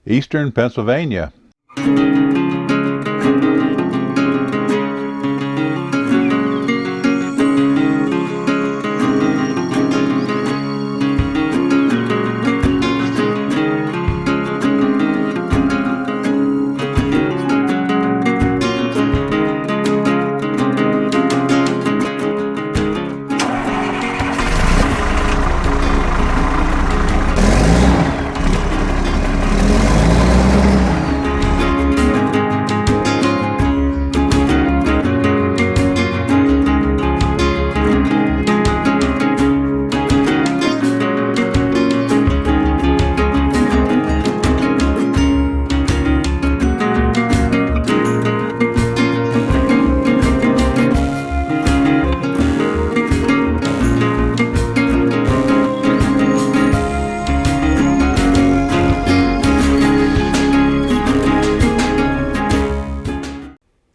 Eastern Pennsylvania.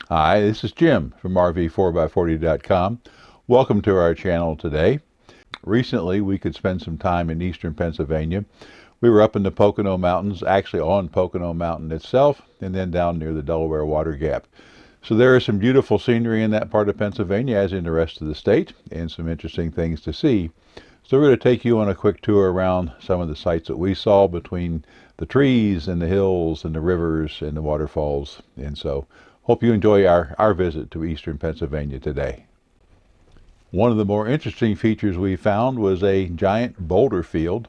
Hi, this is Jim from RV4x40.com. Welcome to our channel today. Recently, we could spend some time in eastern Pennsylvania. We were up in the Pocono Mountains, actually on Pocono Mountain itself, and then down near the Delaware Water Gap. So there is some beautiful scenery in that part of Pennsylvania, as in the rest of the state, and some interesting things to see. So we're going to take you on a quick tour around some of the sites that we saw between the trees and the hills and the rivers and the waterfalls. And so hope you enjoy our visit to eastern Pennsylvania today. One of the more interesting features we found was a giant boulder field.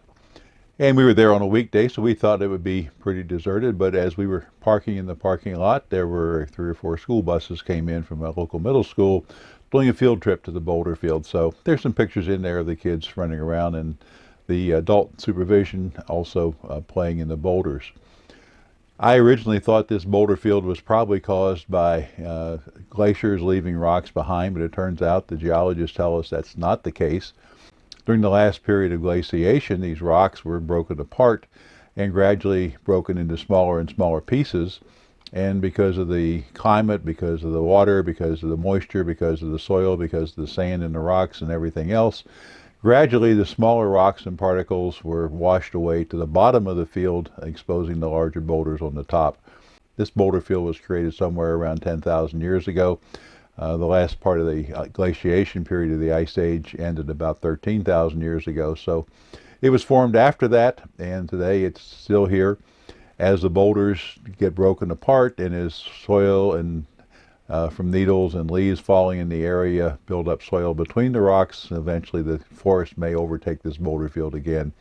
And we were there on a weekday, so we thought it would be pretty deserted. But as we were parking in the parking lot, there were 3 or 4 school buses came in from a local middle school doing a field trip to the boulder field. So there's some pictures in there of the kids running around and the adult supervision also playing in the boulders. I originally thought this boulder field was probably caused by glaciers leaving rocks behind, but it turns out the geologists tell us that's not the case. During the last period of glaciation, these rocks were broken apart and gradually broken into smaller and smaller pieces. And because of the climate, because of the water, because of the moisture, because of the soil, because of the sand in the rocks and everything else, gradually the smaller rocks and particles were washed away to the bottom of the field, exposing the larger boulders on the top. This boulder field was created somewhere around 10,000 years ago. The last part of the glaciation period of the Ice Age ended about 13,000 years ago. So it was formed after that, and today it's still here. As the boulders get broken apart and as soil and from needles and leaves falling in the area build up soil between the rocks, eventually the forest may overtake this boulder field again.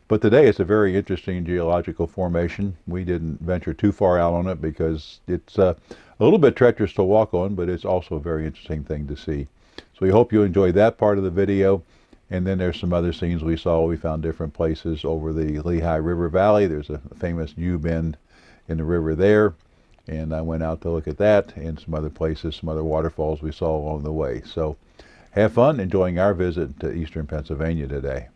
But today it's a very interesting geological formation. We didn't venture too far out on it because it's a little bit treacherous to walk on, but it's also a very interesting thing to see. So we hope you enjoyed that part of the video. And then there's some other scenes we saw. We found different places over the Lehigh River Valley. There's a famous U-bend in the river there. And I went out to look at that and some other places, some other waterfalls we saw along the way. So have fun enjoying our visit to eastern Pennsylvania today.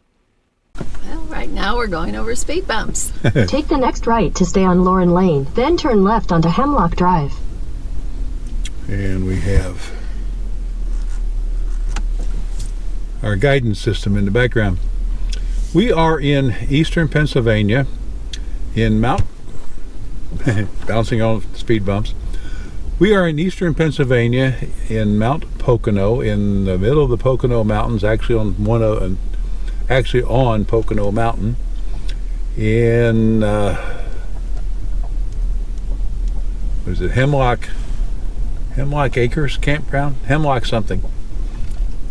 Well, right now we're going over speed bumps. Take the next right to stay on Lauren Lane, then turn left onto Hemlock Drive. And we have our guidance system in the background. We are in eastern Pennsylvania in bouncing on speed bumps. We are in eastern Pennsylvania in Mount Pocono, in the middle of the Pocono Mountains, actually on Pocono Mountain, in what is it, Hemlock Acres Campground, Hemlock something.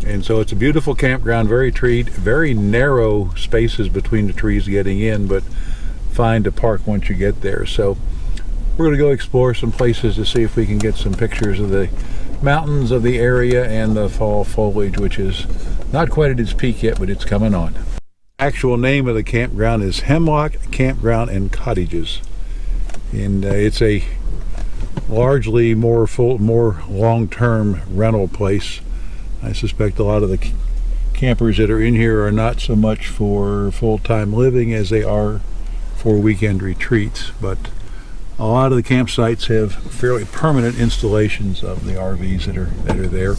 And so it's a beautiful campground, very treed, very narrow spaces between the trees getting in, but fine to park once you get there. So we're going to go explore some places to see if we can get some pictures of the mountains of the area and the fall foliage, which is not quite at its peak yet, but it's coming on. Actual name of the campground is Hemlock Campground and Cottages. And it's a largely more long-term rental place. I suspect a lot of the campers that are in here are not so much for full-time living as they are for weekend retreats, but a lot of the campsites have fairly permanent installations of the RVs that are there.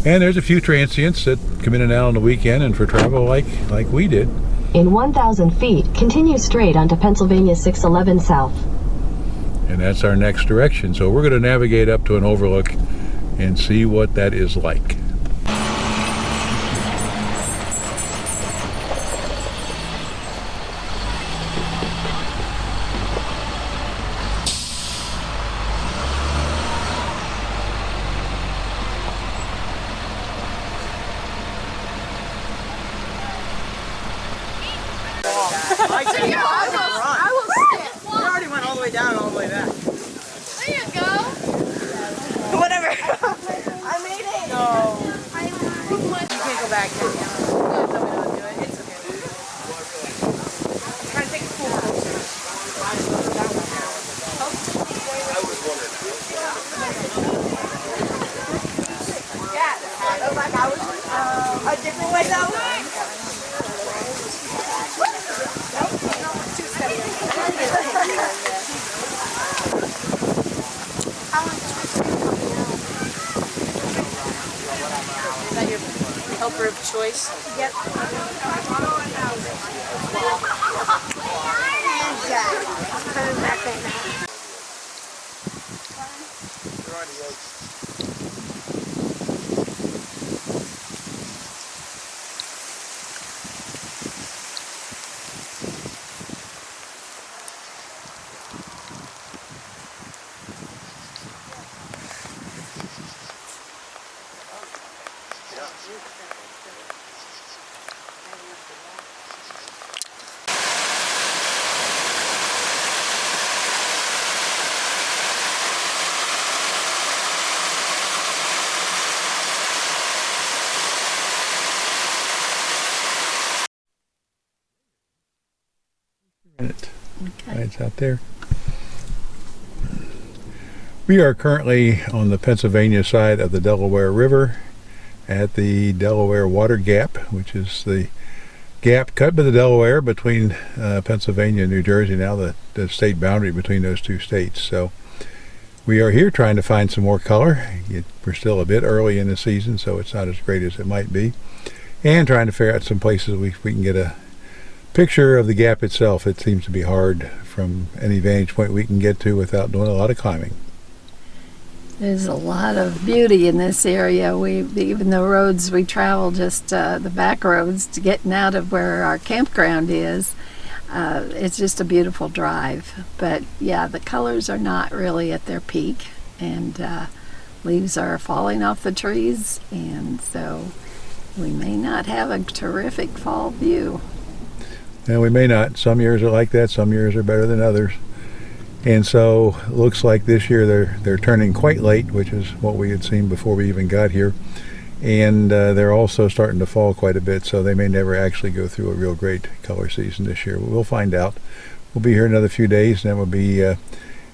And there's a few transients that come in and out on the weekend and for travel like we did. In 1,000 feet, continue straight onto Pennsylvania 611 South. And that's our next direction. So we're going to navigate up to an overlook and see what that is like. I will sit. We already went all the way down, all the way back. There you go. Whatever. I made it. No. You can't go back yet. Yeah. No, we don't do it. It's okay. I'm trying to take a cool photo. Yeah. Oh my God. A different way though. Too steady. Is that your helper of choice? Yep. I'm coming back right now. Okay. It's out there. We are currently on the Pennsylvania side of the Delaware River at the Delaware Water Gap, which is the gap cut by the Delaware between Pennsylvania and New Jersey, now the state boundary between those two states. So we are here trying to find some more color. We're still a bit early in the season, so it's not as great as it might be. And trying to figure out some places we can get a picture of the gap itself. It seems to be hard from any vantage point we can get to without doing a lot of climbing. There's a lot of beauty in this area. Even the roads we travel, just the back roads to getting out of where our campground is, it's just a beautiful drive. But yeah, the colors are not really at their peak, and leaves are falling off the trees, and so we may not have a terrific fall view. And we may not. Some years are like that. Some years are better than others. And so it looks like this year they're turning quite late, which is what we had seen before we even got here. And they're also starting to fall quite a bit, so they may never actually go through a real great color season this year. But we'll find out. We'll be here another few days, and then we'll be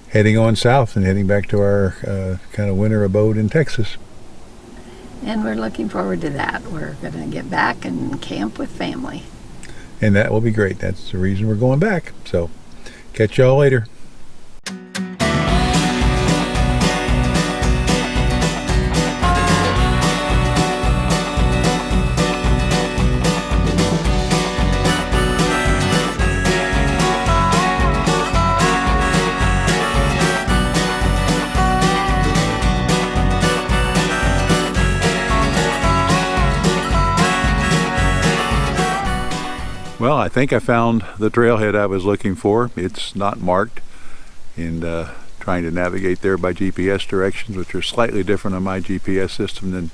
heading on south and heading back to our kind of winter abode in Texas. And we're looking forward to that. We're going to get back and camp with family. And that will be great. That's the reason we're going back. So catch y'all later. Well, I think I found the trailhead I was looking for. It's not marked, and trying to navigate there by GPS directions, which are slightly different on my GPS system than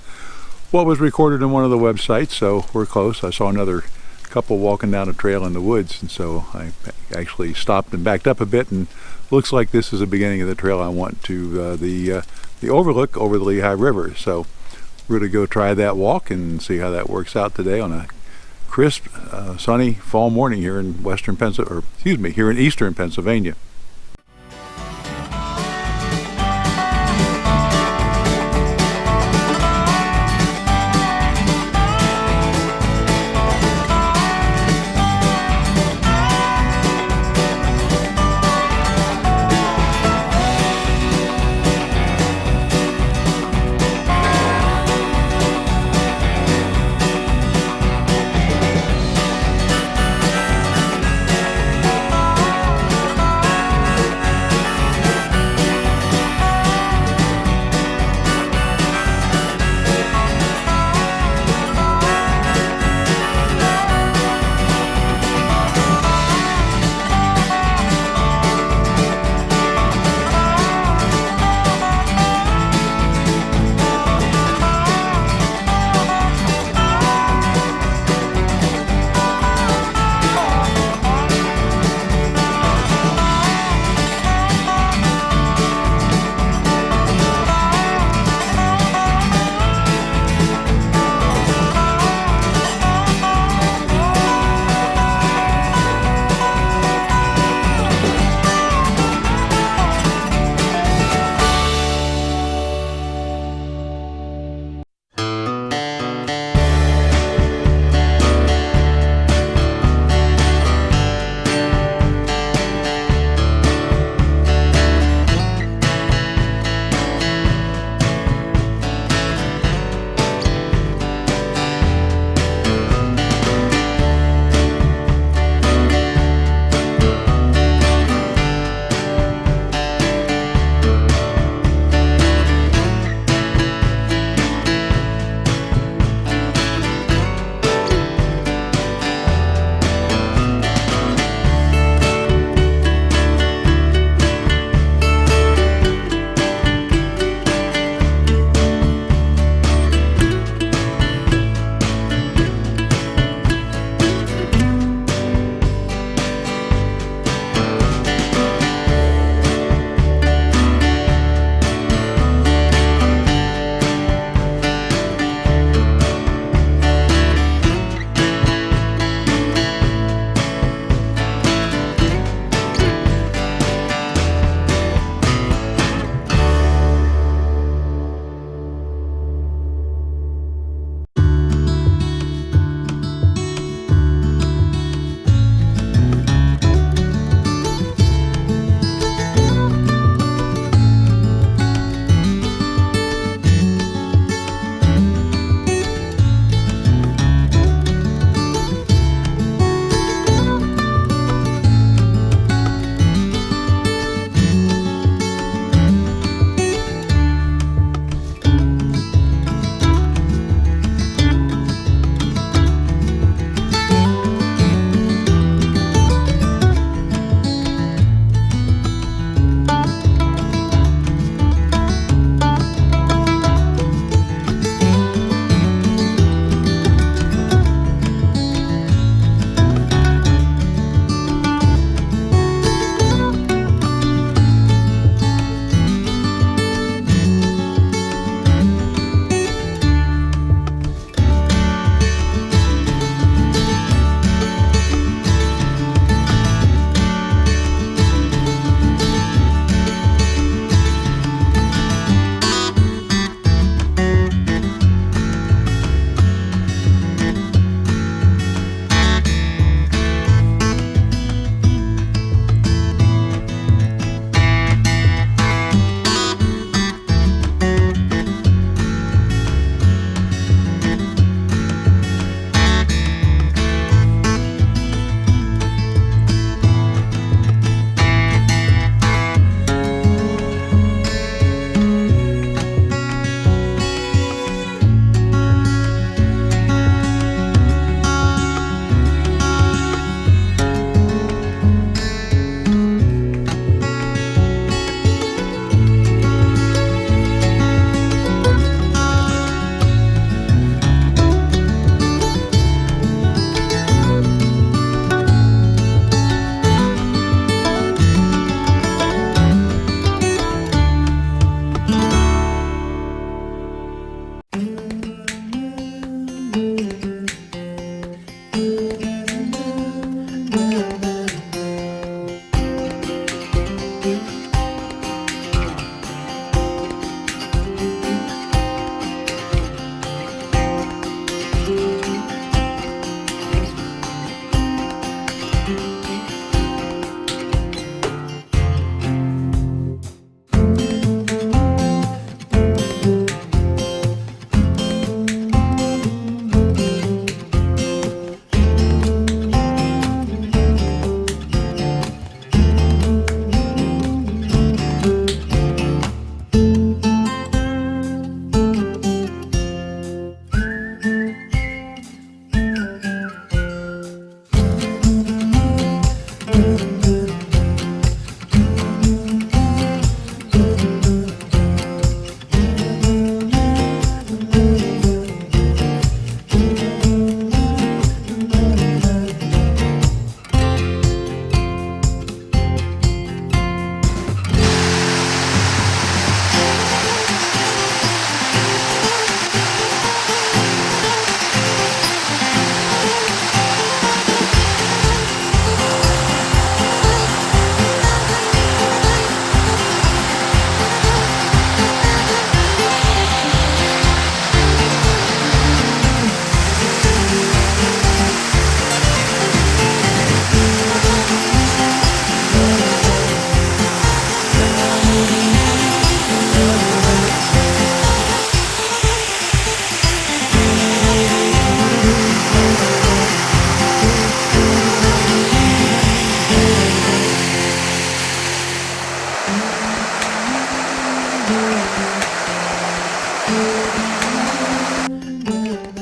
what was recorded on one of the websites, so we're close. I saw another couple walking down a trail in the woods, and so I actually stopped and backed up a bit, and looks like this is the beginning of the trail I want to the overlook over the Lehigh River. So we're going to go try that walk and see how that works out today on a crisp, sunny fall morning here in here in eastern Pennsylvania.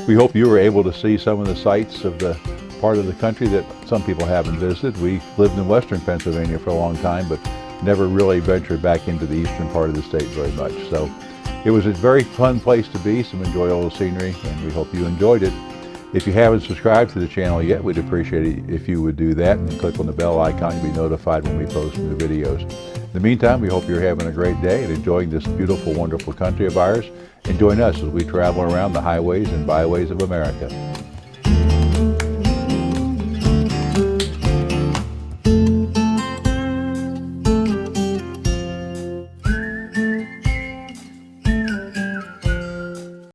We hope you were able to see some of the sights of the part of the country that some people haven't visited. We lived in western Pennsylvania for a long time, but never really ventured back into the eastern part of the state very much. So it was a very fun place to be, some enjoyable scenery, and we hope you enjoyed it. If you haven't subscribed to the channel yet, we'd appreciate it if you would do that and click on the bell icon to be notified when we post new videos. In the meantime, we hope you're having a great day and enjoying this beautiful, wonderful country of ours. And join us as we travel around the highways and byways of America.